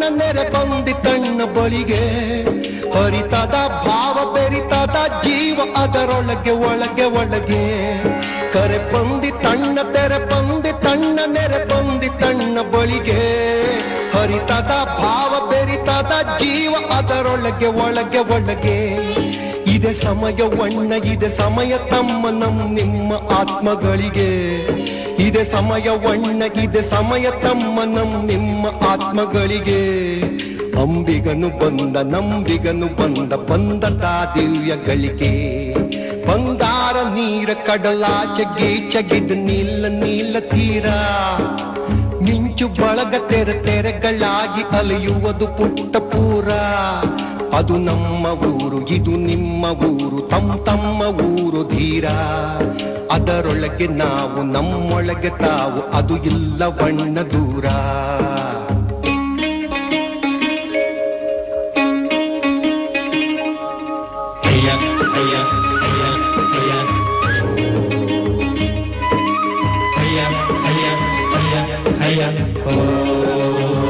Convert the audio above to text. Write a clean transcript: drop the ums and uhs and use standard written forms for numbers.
ನೆರೆ ಬಂದಿತಣ್ಣ ಬಳಿಗೆ ಹರಿತದ ಭಾವ ಬೆರಿತದ ಜೀವ ಅದರೊಳಗೆ ಒಳಗೆ ಒಳಗೆ ಕರೆ ಬಂದಿತಣ್ಣ ತೆರೆ ಬಂದಿತಣ್ಣ ನೆರೆ ಬಂದಿತಣ್ಣ ಬಳಿಗೆ ಹರಿತದ ಭಾವ ಬೆರಿತದ ಜೀವ ಅದರೊಳಗೆ ಒಳಗೆ ಒಳಗೆ ಇದೆ ಸಮಯವಣ್ಣ ಇದೆ ಸಮಯ ತಮ್ಮ ನಿಮ್ಮ ಆತ್ಮಗಳಿಗೆ ಇದೆ ಸಮಯವಣ್ಣ ಇದೆ ಸಮಯ ತಮ್ಮ ನಿಮ್ಮ ಆತ್ಮಗಳಿಗೆ ಅಂಬಿಗನು ಬಂದ ನಂಬಿಗನು ಬಂದ ದಿವ್ಯ ಗಳಿಕೆ ಬಂಗಾರ ನೀರ ಕಡಲಾಚೆಗೆ ಚಗಿದ ನೀಲ ತೀರ ಮಿಂಚು ಬಳಗ ತೆರೆಗಳಾಗಿ ಅಲೆಯುವುದು ಪುಟ್ಟ ಪೂರ ಅದು ನಮ್ಮ ಊರು ಇದು ನಿಮ್ಮ ಊರು ತಮ್ಮ ಊರು ಧೀರ ಅದರೊಳಗೆ ನಾವು ನಮ್ಮೊಳಗೆ ತಾವು ಅದು ಇಲ್ಲ ಬಣ್ಣ ದೂರ Oh